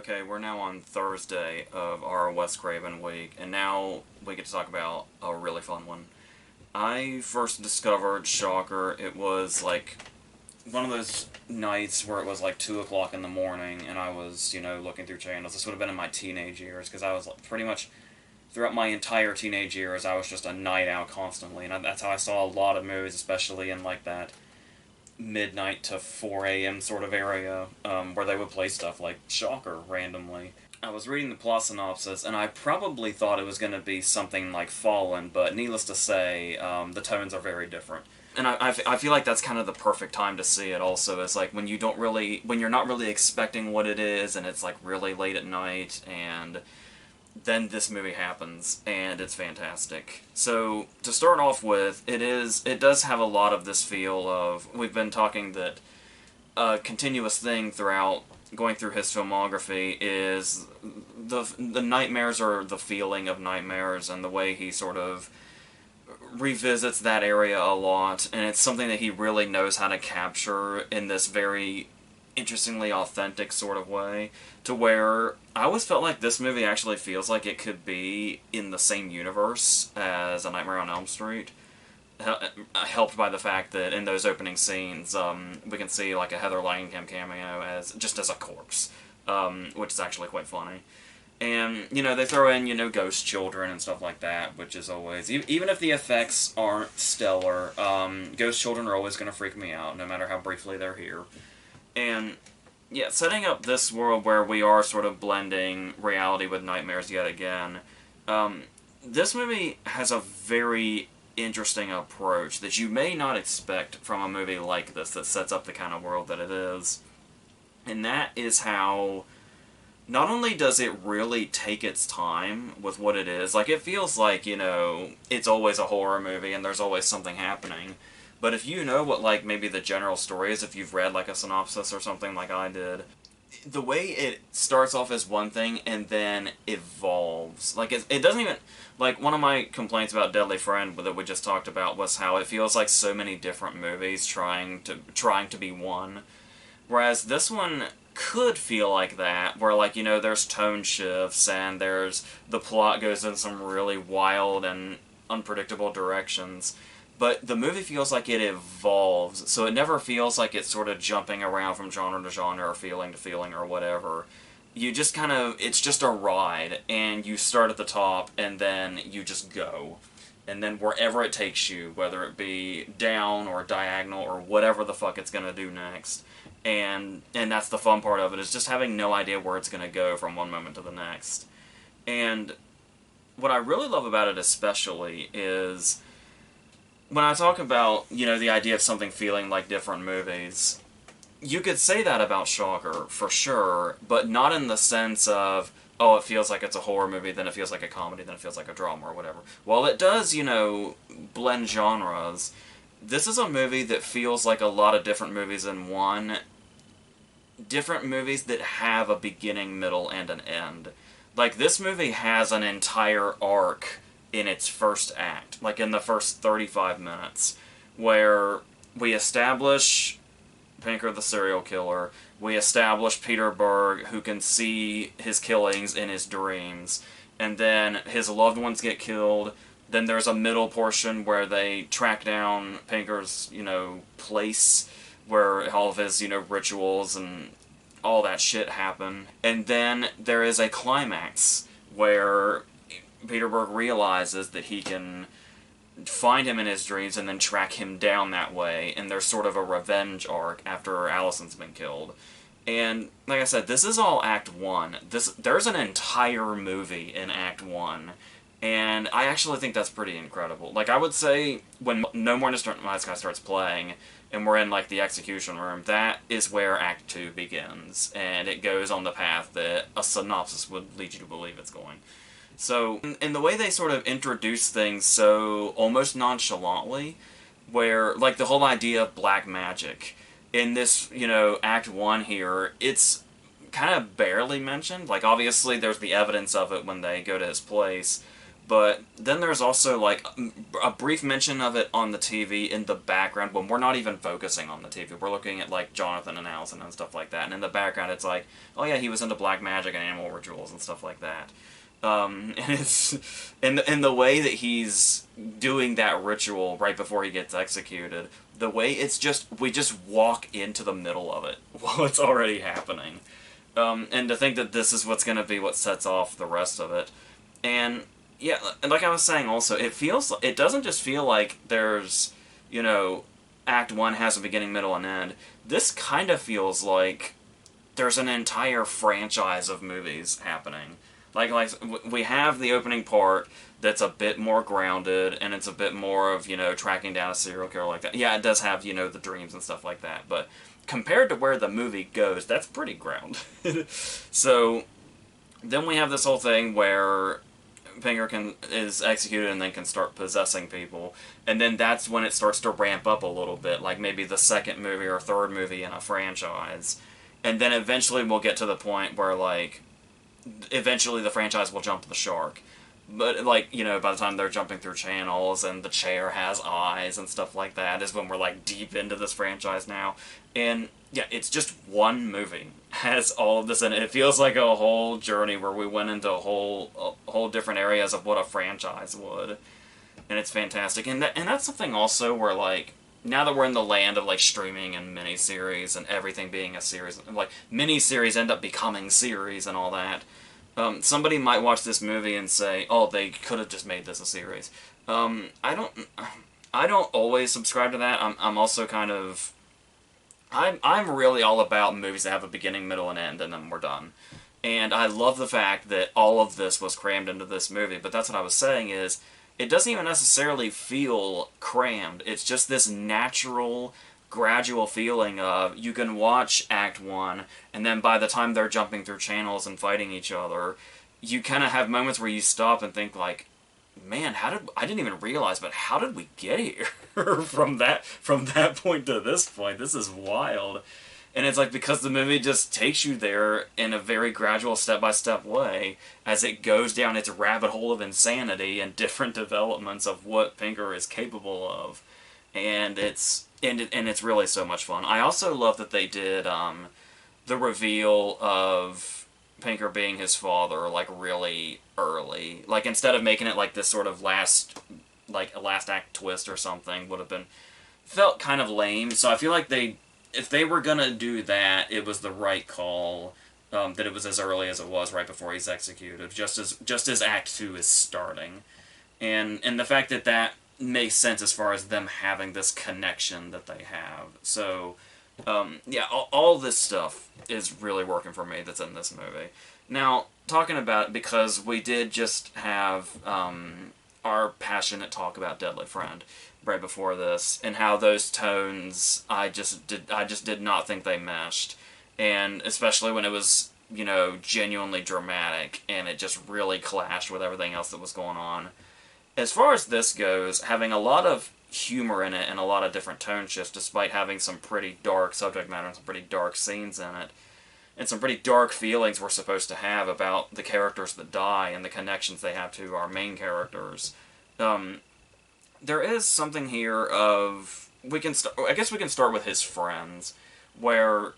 Okay, we're now on Thursday of our Wes Craven week, and now we get to talk about a really fun one. I first discovered Shocker, it was like one of those nights where it was like 2 o'clock in the morning, and I was, looking through channels. This would have been in my teenage years, because I was like, pretty much throughout my entire teenage years, I was just a night owl constantly, and that's how I saw a lot of movies, especially in like that midnight to 4 a.m. sort of area, where they would play stuff like Shocker randomly. I was reading the plot synopsis, and I probably thought it was going to be something like Fallen, but needless to say, the tones are very different. And I feel like that's kind of the perfect time to see it also, is like when you're not really expecting what it is, and it's like really late at night, and then this movie happens, and it's fantastic. So, to start off with, it does have a lot of this feel of, we've been talking that a continuous thing throughout going through his filmography is the nightmares, or the feeling of nightmares, and the way he sort of revisits that area a lot, and it's something that he really knows how to capture in this very interestingly authentic sort of way, to where I always felt like this movie actually feels like it could be in the same universe as A Nightmare on Elm Street, helped by the fact that in those opening scenes, we can see like a Heather Langenkamp cameo as a corpse, which is actually quite funny. And, they throw in, ghost children and stuff like that, which is always, even if the effects aren't stellar, ghost children are always going to freak me out, no matter how briefly they're here. And, yeah, setting up this world where we are sort of blending reality with nightmares yet again, this movie has a very interesting approach that you may not expect from a movie like this that sets up the kind of world that it is. And that is how, not only does it really take its time with what it is, like it feels like, it's always a horror movie and there's always something happening. But if you know what, like, maybe the general story is, if you've read, like, a synopsis or something like I did, the way it starts off as one thing and then evolves. Like, it doesn't even... Like, one of my complaints about Deadly Friend that we just talked about was how it feels like so many different movies trying to be one. Whereas this one could feel like that, where, like, there's tone shifts and the plot goes in some really wild and unpredictable directions. But the movie feels like it evolves, so it never feels like it's sort of jumping around from genre to genre or feeling to feeling or whatever. You just it's just a ride, and you start at the top, and then you just go. And then wherever it takes you, whether it be down or diagonal or whatever the fuck it's gonna do next. And that's the fun part of it, is just having no idea where it's gonna go from one moment to the next. And what I really love about it especially is, when I talk about, the idea of something feeling like different movies, you could say that about Shocker, for sure, but not in the sense of, oh, it feels like it's a horror movie, then it feels like a comedy, then it feels like a drama, or whatever. While it does, blend genres, this is a movie that feels like a lot of different movies in one. Different movies that have a beginning, middle, and an end. Like, this movie has an entire arc in its first act, like in the first 35 minutes, where we establish Pinker the serial killer, we establish Peter Berg, who can see his killings in his dreams, and then his loved ones get killed. Then there's a middle portion where they track down Pinker's, place, where all of his, rituals and all that shit happen. And then there is a climax where Peter Berg realizes that he can find him in his dreams and then track him down that way, and there's sort of a revenge arc after Allison's been killed. And, like I said, this is all Act 1. There's an entire movie in Act 1, and I actually think that's pretty incredible. Like, I would say, when No More Distant Night Sky starts playing, and we're in, like, the execution room, that is where Act 2 begins, and it goes on the path that a synopsis would lead you to believe it's going. So, in the way they sort of introduce things so almost nonchalantly, where, like, the whole idea of black magic, in this, Act 1 here, it's kind of barely mentioned. Like, obviously, there's the evidence of it when they go to his place, But then there's also, like, a brief mention of it on the TV in the background when we're not even focusing on the TV. We're looking at, like, Jonathan and Allison and stuff like that. And in the background, it's like, oh yeah, he was into black magic and animal rituals and stuff like that. And it's in the way that he's doing that ritual right before he gets executed. The way it's just, we just walk into the middle of it while it's already happening. And to think that this is what's going to be what sets off the rest of it. And yeah, and like I was saying also, it doesn't just feel like there's, Act 1 has a beginning, middle, and end. This kind of feels like there's an entire franchise of movies happening. Like we have the opening part that's a bit more grounded, and it's a bit more of, tracking down a serial killer like that. Yeah, it does have, the dreams and stuff like that, but compared to where the movie goes, that's pretty grounded. So, then we have this whole thing where Pinker is executed and then can start possessing people, and then that's when it starts to ramp up a little bit, like maybe the second movie or third movie in a franchise, and then eventually we'll get to the point where, like, eventually the franchise will jump the shark. But, like, by the time they're jumping through channels and the chair has eyes and stuff like that is when we're, like, deep into this franchise now. And, yeah, it's just one movie. Has all of this in it. It feels like a whole journey where we went into a whole different areas of what a franchise would. And it's fantastic. And that's something also where, like, now that we're in the land of, like, streaming and miniseries and everything being a series, like, miniseries end up becoming series and all that. Somebody might watch this movie and say, "Oh, they could have just made this a series." I don't always subscribe to that. I'm also kind of, I'm really all about movies that have a beginning, middle, and end, and then we're done. And I love the fact that all of this was crammed into this movie. But that's what I was saying is, it doesn't even necessarily feel crammed. It's just this natural, gradual feeling of, you can watch Act 1, and then by the time they're jumping through channels and fighting each other, you kind of have moments where you stop and think, like, man, I didn't even realize, but how did we get here? from that point to this point, this is wild. And it's like, because the movie just takes you there in a very gradual, step-by-step way as it goes down its rabbit hole of insanity and different developments of what Pinker is capable of. And it's really so much fun. I also love that they did the reveal of Pinker being his father, like, really early. Like, instead of making it like this sort of last act twist or something, felt kind of lame. So I feel like if they were gonna do that, it was the right call. That it was as early as it was, right before he's executed, just as Act 2 is starting, and the fact that makes sense as far as them having this connection that they have. So, yeah, all this stuff is really working for me that's in this movie. Now, talking about it, because we did just have our passionate talk about Deadly Friend right before this, and how those tones, I just did not think they meshed. And especially when it was, genuinely dramatic, and it just really clashed with everything else that was going on. As far as this goes, having a lot of humor in it and a lot of different tone shifts, despite having some pretty dark subject matter and some pretty dark scenes in it, and some pretty dark feelings we're supposed to have about the characters that die and the connections they have to our main characters. There is something here of, I guess we can start with his friends, where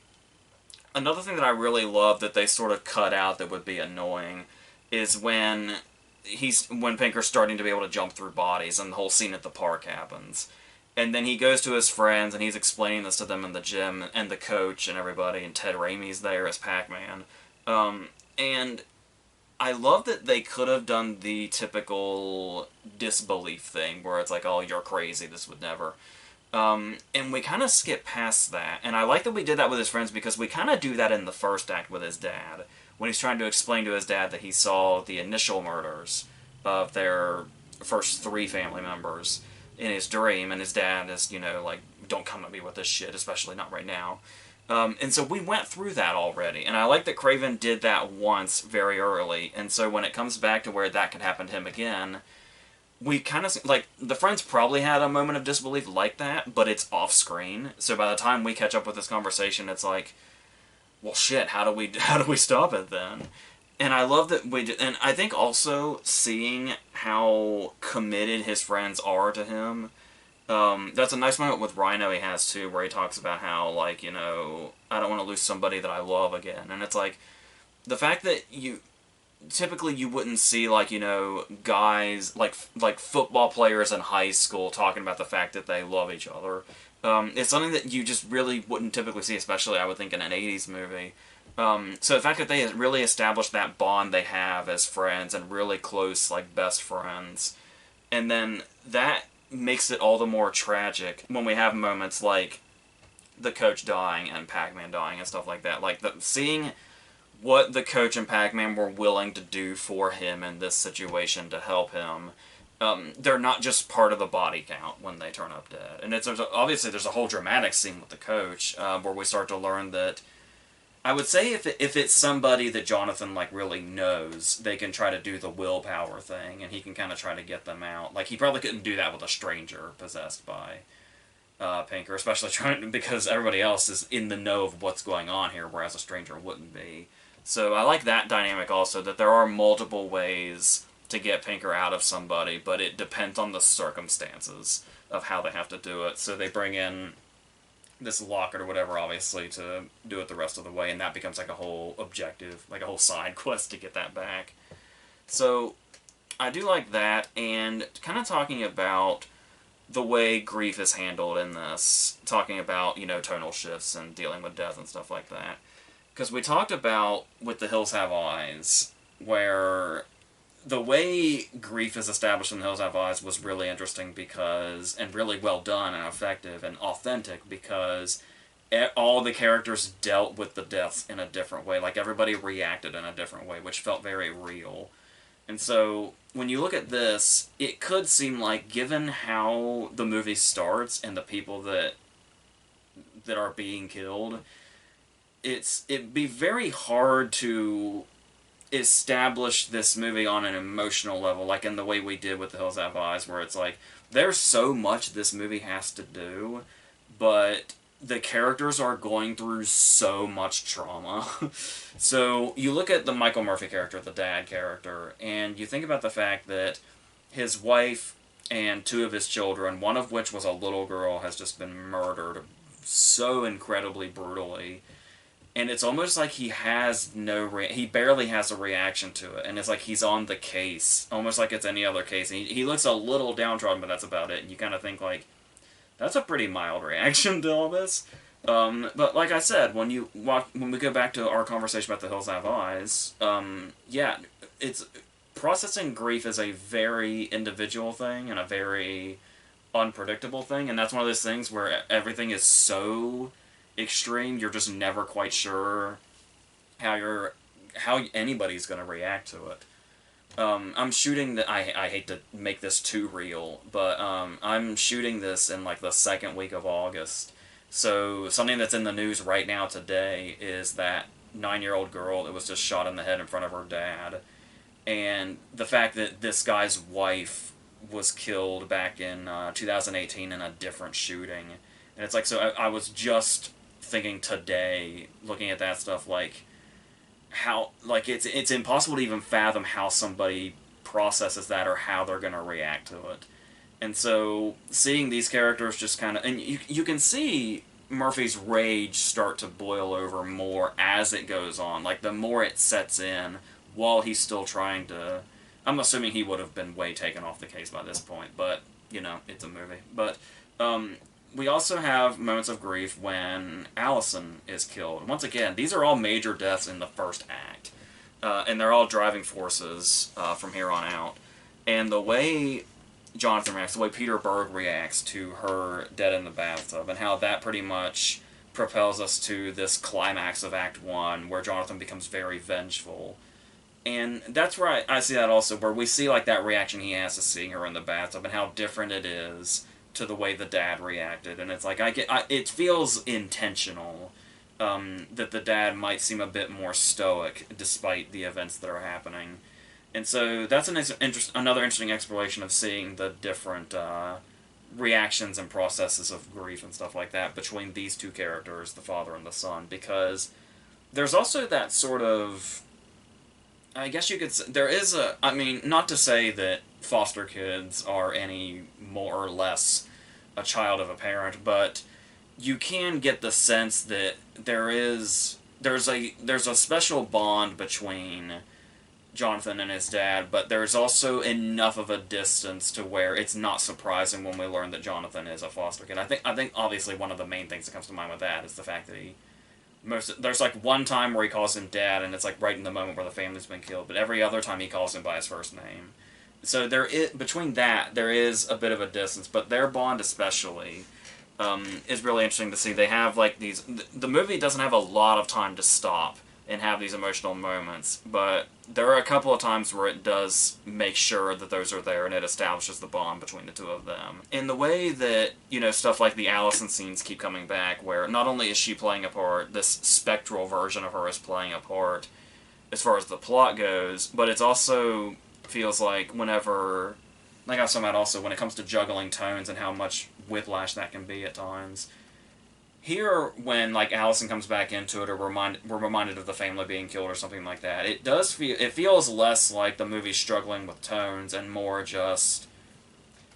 another thing that I really love that they sort of cut out that would be annoying is when Pinker's starting to be able to jump through bodies, and the whole scene at the park happens. And then he goes to his friends, and he's explaining this to them in the gym, and the coach and everybody, and Ted Raimi's there as Pac-Man. And I love that they could have done the typical disbelief thing, where it's like, oh, you're crazy, this would never. And we kind of skip past that. And I like that we did that with his friends, because we kind of do that in the first act with his dad, when he's trying to explain to his dad that he saw the initial murders of their first 3 family members in his dream, and his dad is, like, don't come at me with this shit, especially not right now. And so we went through that already, and I like that Craven did that once very early, and so when it comes back to where that could happen to him again, we kind of, like, the friends probably had a moment of disbelief like that, but it's off-screen, so by the time we catch up with this conversation, it's like, well, shit, how do we stop it then? And I love that we did, and I think also seeing how committed his friends are to him. That's a nice moment with Rhino he has too, where he talks about how, like, I don't want to lose somebody that I love again. And it's like, the fact that typically you wouldn't see, like, guys, like football players in high school talking about the fact that they love each other. It's something that you just really wouldn't typically see, especially, I would think, in an 80s movie. So the fact that they really established that bond they have as friends and really close, like, best friends, and then that makes it all the more tragic when we have moments like the coach dying and Pac-Man dying and stuff like that. Like, seeing what the coach and Pac-Man were willing to do for him in this situation to help him. They're not just part of the body count when they turn up dead. And obviously there's a whole dramatic scene with the coach where we start to learn that, I would say if it's somebody that Jonathan, like, really knows, they can try to do the willpower thing, and he can kind of try to get them out. Like, he probably couldn't do that with a stranger possessed by Pinker, especially because everybody else is in the know of what's going on here, whereas a stranger wouldn't be. So I like that dynamic also, that there are multiple ways to get Pinker out of somebody, but it depends on the circumstances of how they have to do it. So they bring in this Lockett or whatever, obviously, to do it the rest of the way, and that becomes like a whole objective, like a whole side quest to get that back. So I do like that, and kind of talking about the way grief is handled in this, talking about, tonal shifts and dealing with death and stuff like that. Because we talked about with The Hills Have Eyes, where the way grief is established in The Hills Have Eyes was really interesting and really well done and effective and authentic, because all the characters dealt with the deaths in a different way. Like, everybody reacted in a different way, which felt very real. And so, when you look at this, it could seem like, given how the movie starts and the people that are being killed, it'd be very hard to establish this movie on an emotional level, like in the way we did with The Hills Have Eyes, where it's like, there's so much this movie has to do, but the characters are going through so much trauma. So you look at the Michael Murphy character, the dad character, and you think about the fact that his wife and two of his children, one of which was a little girl, has just been murdered so incredibly brutally. And it's almost like he has he barely has a reaction to it. And it's like he's on the case, almost like it's any other case. And he looks a little downtrodden, but that's about it. And you kind of think, like, that's a pretty mild reaction to all this. But like I said, when we go back to our conversation about The Hills Have Eyes, it's processing grief is a very individual thing and a very unpredictable thing. And that's one of those things where everything is so extreme, you're just never quite sure how anybody's going to react to it. I'm shooting I hate to make this too real, but I'm shooting this in, like, the second week of August. So something that's in the news right now today is that 9-year-old girl that was just shot in the head in front of her dad, and the fact that this guy's wife was killed back in 2018 in a different shooting. And it's like, so I was just thinking today, looking at that stuff, like, how, like, it's impossible to even fathom how somebody processes that or how they're going to react to it. And so seeing these characters just kind of, and you can see Murphy's rage start to boil over more as it goes on. Like, the more it sets in while he's still trying to, I'm assuming he would have been way taken off the case by this point, but, it's a movie. But we also have moments of grief when Allison is killed. Once again, these are all major deaths in the first act. And they're all driving forces from here on out. And the way Jonathan reacts, the way Peter Berg reacts to her dead in the bathtub, and how that pretty much propels us to this climax of Act 1, where Jonathan becomes very vengeful. And that's where I see that also, where we see, like, that reaction he has to seeing her in the bathtub, and how different it is to the way the dad reacted. And it's like, it feels intentional, that the dad might seem a bit more stoic despite the events that are happening. And so that's another interesting exploration of seeing the different reactions and processes of grief and stuff like that between these two characters, the father and the son, because there's also that sort of I guess you could say, there is a, I mean, not to say that foster kids are any more or less a child of a parent, but you can get the sense that there's a special bond between Jonathan and his dad, but there's also enough of a distance to where it's not surprising when we learn that Jonathan is a foster kid. I think obviously one of the main things that comes to mind with that is the fact that there's like one time where he calls him dad, and it's like right in the moment where the family's been killed, but every other time he calls him by his first name. So between that there is a bit of a distance, but their bond especially is really interesting to see. They have like these. The movie doesn't have a lot of time to stop and have these emotional moments, but there are a couple of times where it does make sure that those are there and it establishes the bond between the two of them. In the way that, stuff like the Allison scenes keep coming back, where not only is she playing a part, this spectral version of her is playing a part as far as the plot goes, but it's also feels like whenever, like I was talking about also, when it comes to juggling tones and how much whiplash that can be at times. Here, when like Allison comes back into it, or we're reminded of the family being killed or something like that, it feels less like the movie's struggling with tones and more just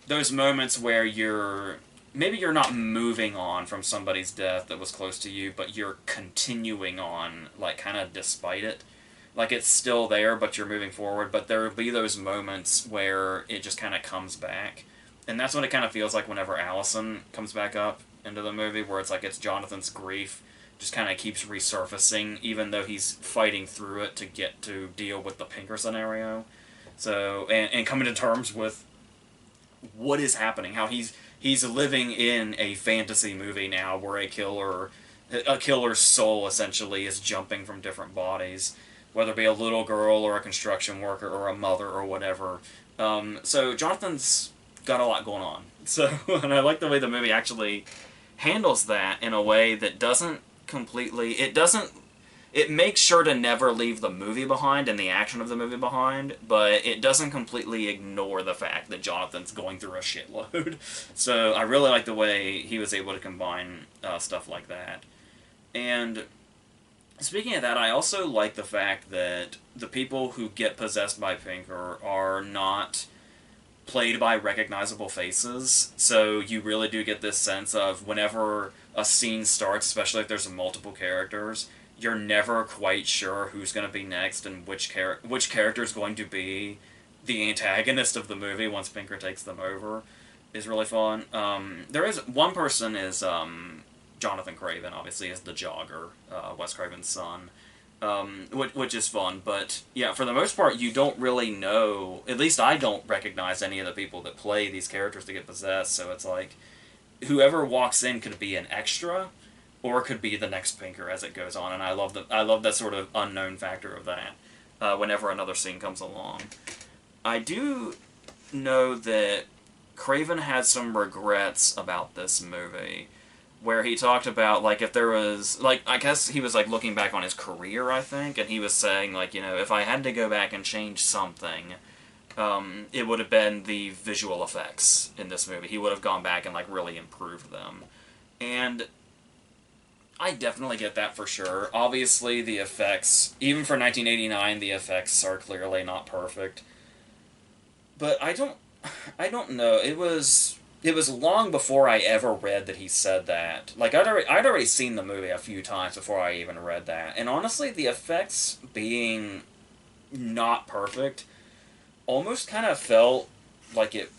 those moments where maybe you're not moving on from somebody's death that was close to you, but you're continuing on, like, kind of despite it. Like, it's still there, but you're moving forward, but there will be those moments where it just kind of comes back. And that's what it kind of feels like whenever Allison comes back up into the movie, where it's like it's Jonathan's grief just kind of keeps resurfacing, even though he's fighting through it to get to deal with the Pinker scenario. So, and coming to terms with what is happening, how he's living in a fantasy movie now where a killer's soul essentially is jumping from different bodies, whether it be a little girl or a construction worker or a mother or whatever. So Jonathan's got a lot going on. So, and I like the way the movie actually handles that in a way that it makes sure to never leave the movie behind and the action of the movie behind, but it doesn't completely ignore the fact that Jonathan's going through a shitload. So I really like the way he was able to combine stuff like that. And speaking of that, I also like the fact that the people who get possessed by Pinker are not played by recognizable faces, so you really do get this sense of whenever a scene starts, especially if there's multiple characters, you're never quite sure who's going to be next and which character is going to be the antagonist of the movie once Pinker takes them over. Is really fun. There is one person is Jonathan Craven, obviously, is the jogger, Wes Craven's son. Which is fun, but yeah, for the most part, you don't really know, at least I don't recognize any of the people that play these characters that get possessed, so it's like, whoever walks in could be an extra, or could be the next Pinker as it goes on, and I love that sort of unknown factor of that, whenever another scene comes along. I do know that Craven had some regrets about this movie, where he talked about, like, if there was, like, I guess he was, like, looking back on his career, I think, and he was saying, like, if I had to go back and change something, it would have been the visual effects in this movie. He would have gone back and, like, really improved them. And I definitely get that for sure. Obviously, the effects, even for 1989, the effects are clearly not perfect. But I don't know. It was long before I ever read that he said that. Like, I'd already seen the movie a few times before I even read that. And honestly, the effects being not perfect almost kind of felt like it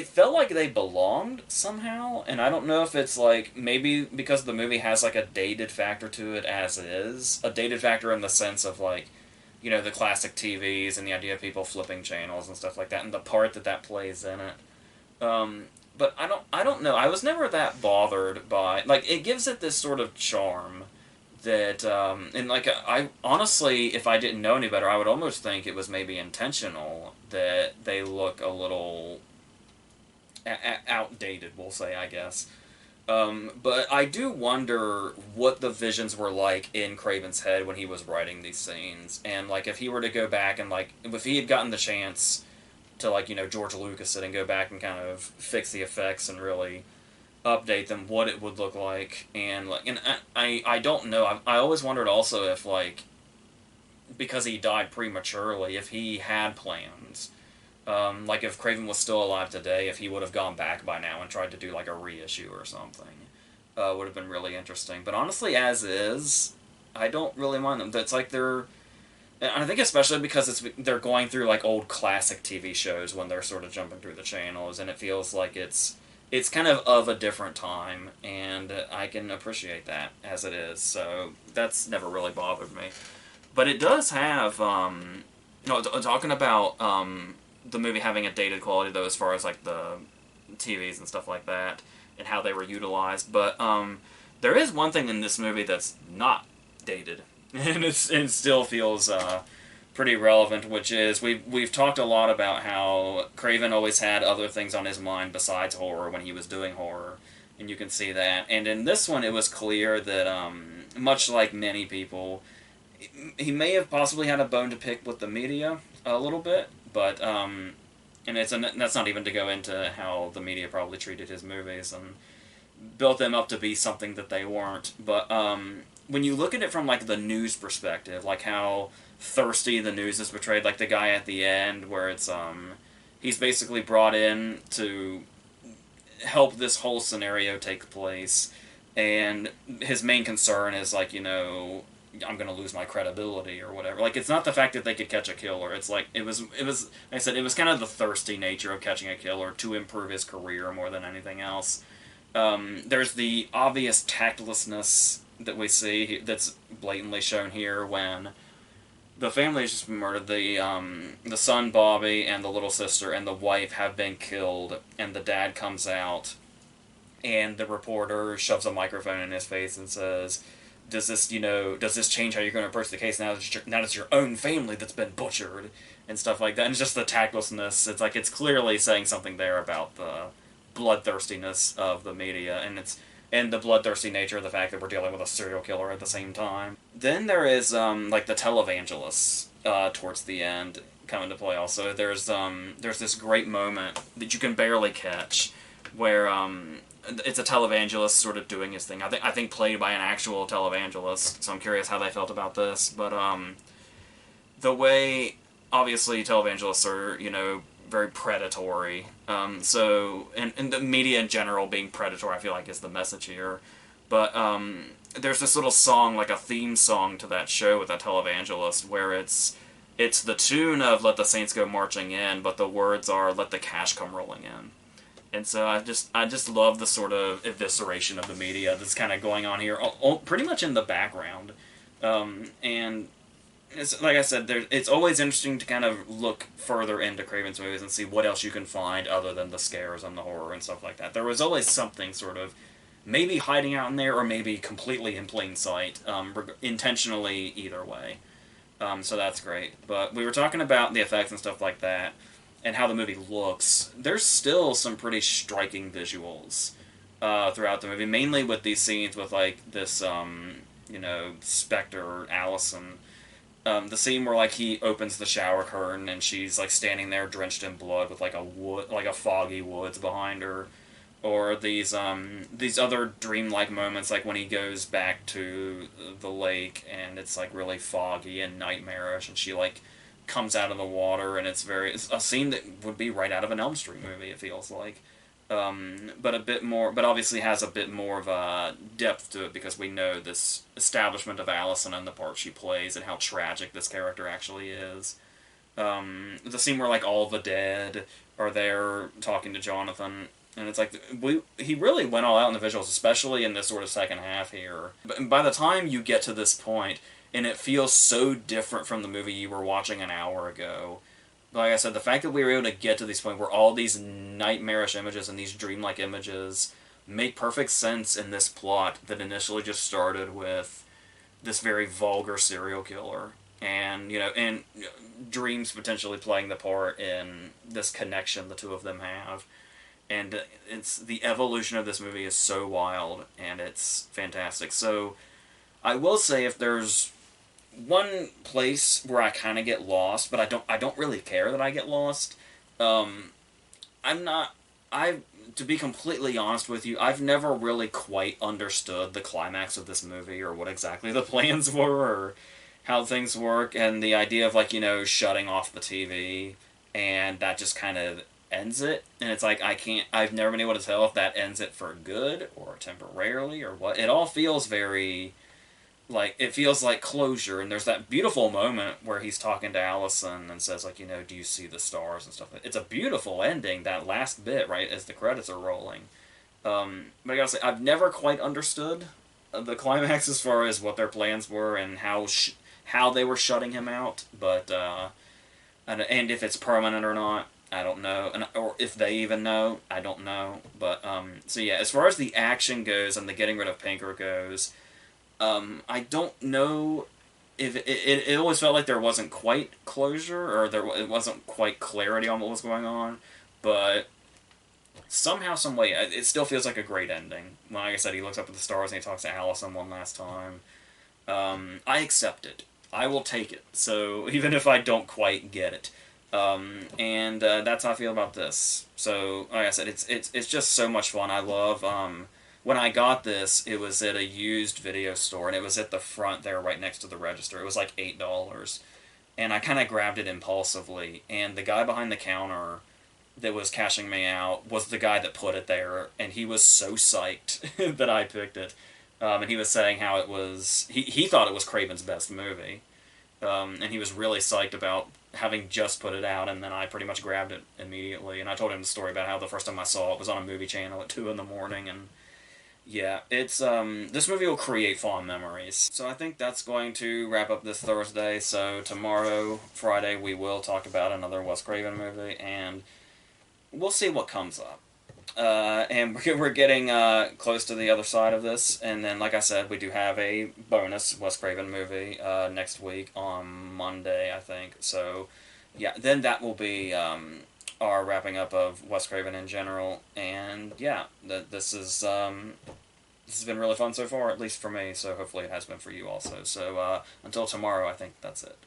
felt like they belonged somehow. And I don't know if it's like, maybe because the movie has like a dated factor to it as is. A dated factor in the sense of like, the classic TVs and the idea of people flipping channels and stuff like that, and the part that plays in it. But I don't know. I was never that bothered by, like, it gives it this sort of charm that, and like, I honestly, if I didn't know any better, I would almost think it was maybe intentional that they look a little outdated, we'll say, I guess. But I do wonder what the visions were like in Craven's head when he was writing these scenes, and like, if he were to go back and like, if he had gotten the chance to, like, George Lucas it and go back and kind of fix the effects and really update them, what it would look like. And like, and I don't know. I always wondered also if, like, because he died prematurely, if he had plans, like if Craven was still alive today, if he would have gone back by now and tried to do like a reissue or something, would have been really interesting. But honestly, as is, I don't really mind them. That's like they're, and I think especially because they're going through like old classic TV shows when they're sort of jumping through the channels, and it feels like it's kind of a different time, and I can appreciate that as it is. So that's never really bothered me. But it does have, no, talking about the movie having a dated quality though, as far as like the TVs and stuff like that, and how they were utilized. But there is one thing in this movie that's not dated, and it still feels pretty relevant, which is we've talked a lot about how Craven always had other things on his mind besides horror when he was doing horror, and you can see that. And in this one, it was clear that much like many people, he may have possibly had a bone to pick with the media a little bit, but and that's not even to go into how the media probably treated his movies and built them up to be something that they weren't. But when you look at it from like the news perspective, like how thirsty the news is portrayed, like the guy at the end where it's he's basically brought in to help this whole scenario take place, and his main concern is like, I'm gonna lose my credibility or whatever. Like, it's not the fact that they could catch a killer. It's like it was. Like I said, it was kind of the thirsty nature of catching a killer to improve his career more than anything else. There's the obvious tactlessness that we see that's blatantly shown here when the family has just been murdered. The son Bobby and the little sister and the wife have been killed, and the dad comes out, and the reporter shoves a microphone in his face and says, does this change how you're going to approach the case now that it's your own family that's been butchered and stuff like that? And it's just the tactlessness. It's like it's clearly saying something there about the bloodthirstiness of the media, and the bloodthirsty nature of the fact that we're dealing with a serial killer at the same time. Then there is like the televangelists towards the end come into play. Also, there's this great moment that you can barely catch where it's a televangelist sort of doing his thing. I think played by an actual televangelist. So I'm curious how they felt about this. But the way, obviously, televangelists are, very predatory. So and the media in general being predatory, I feel like, is the message here. But there's this little song, like a theme song to that show with that televangelist, where it's the tune of "Let the Saints Go Marching In," but the words are "Let the cash come rolling in." And so I just love the sort of evisceration of the media that's kind of going on here, pretty much in the background. And it's, like I said, it's always interesting to kind of look further into Craven's movies and see what else you can find other than the scares and the horror and stuff like that. There was always something sort of maybe hiding out in there or maybe completely in plain sight, intentionally either way. So that's great. But we were talking about the effects and stuff like that, and how the movie looks. There's still some pretty striking visuals throughout the movie, mainly with these scenes with like this, Spectre, Allison. The scene where like he opens the shower curtain and she's like standing there drenched in blood with like a foggy woods behind her, or these other dreamlike moments like when he goes back to the lake and it's like really foggy and nightmarish, and she like comes out of the water, and it's a scene that would be right out of an Elm Street movie, it feels like. But obviously has a bit more of a depth to it because we know this establishment of Allison and the part she plays and how tragic this character actually is. The scene where like all the dead are there talking to Jonathan, and it's like he really went all out in the visuals, especially in this sort of second half here. But by the time you get to this point, and it feels so different from the movie you were watching an hour ago. Like I said, the fact that we were able to get to this point where all these nightmarish images and these dreamlike images make perfect sense in this plot that initially just started with this very vulgar serial killer, and and dreams potentially playing the part in this connection the two of them have. And it's the evolution of this movie is so wild, and it's fantastic. So I will say, if there's one place where I kind of get lost, but I don't really care that I get lost. To be completely honest with you, I've never really quite understood the climax of this movie or what exactly the plans were, or how things work, and the idea of, like, shutting off the TV, and that just kind of ends it. And it's like, I've never been able to tell if that ends it for good or temporarily or what. It all feels very, like, it feels like closure. And there's that beautiful moment where he's talking to Allison and says, like, do you see the stars and stuff. It's a beautiful ending, that last bit, right, as the credits are rolling. But I gotta say, I've never quite understood the climax as far as what their plans were and how they were shutting him out. But and if it's permanent or not, I don't know, or if they even know, I don't know. But so yeah, as far as the action goes and the getting rid of Pinker goes, I don't know if it always felt like there wasn't quite closure, or it wasn't quite clarity on what was going on, but somehow, some way, it still feels like a great ending. Like I said, he looks up at the stars and he talks to Allison one last time. I accept it. I will take it. So even if I don't quite get it, and that's how I feel about this. So like I said, it's just so much fun. I love. When I got this, it was at a used video store, and it was at the front there, right next to the register. It was like $8, and I kind of grabbed it impulsively. And the guy behind the counter that was cashing me out was the guy that put it there, and he was so psyched that I picked it. And he was saying how it was, he thought it was Craven's best movie, and he was really psyched about having just put it out, and then I pretty much grabbed it immediately, and I told him the story about how the first time I saw it was on a movie channel at 2 in the morning, and yeah, it's, this movie will create fond memories. So I think that's going to wrap up this Thursday, so tomorrow, Friday, we will talk about another Wes Craven movie, and we'll see what comes up. And we're getting close to the other side of this, and then, like I said, we do have a bonus Wes Craven movie next week on Monday, I think. So, yeah, then that will be our wrapping up of Wes Craven in general, and yeah, this has been really fun so far, at least for me. So hopefully it has been for you also. So until tomorrow, I think that's it.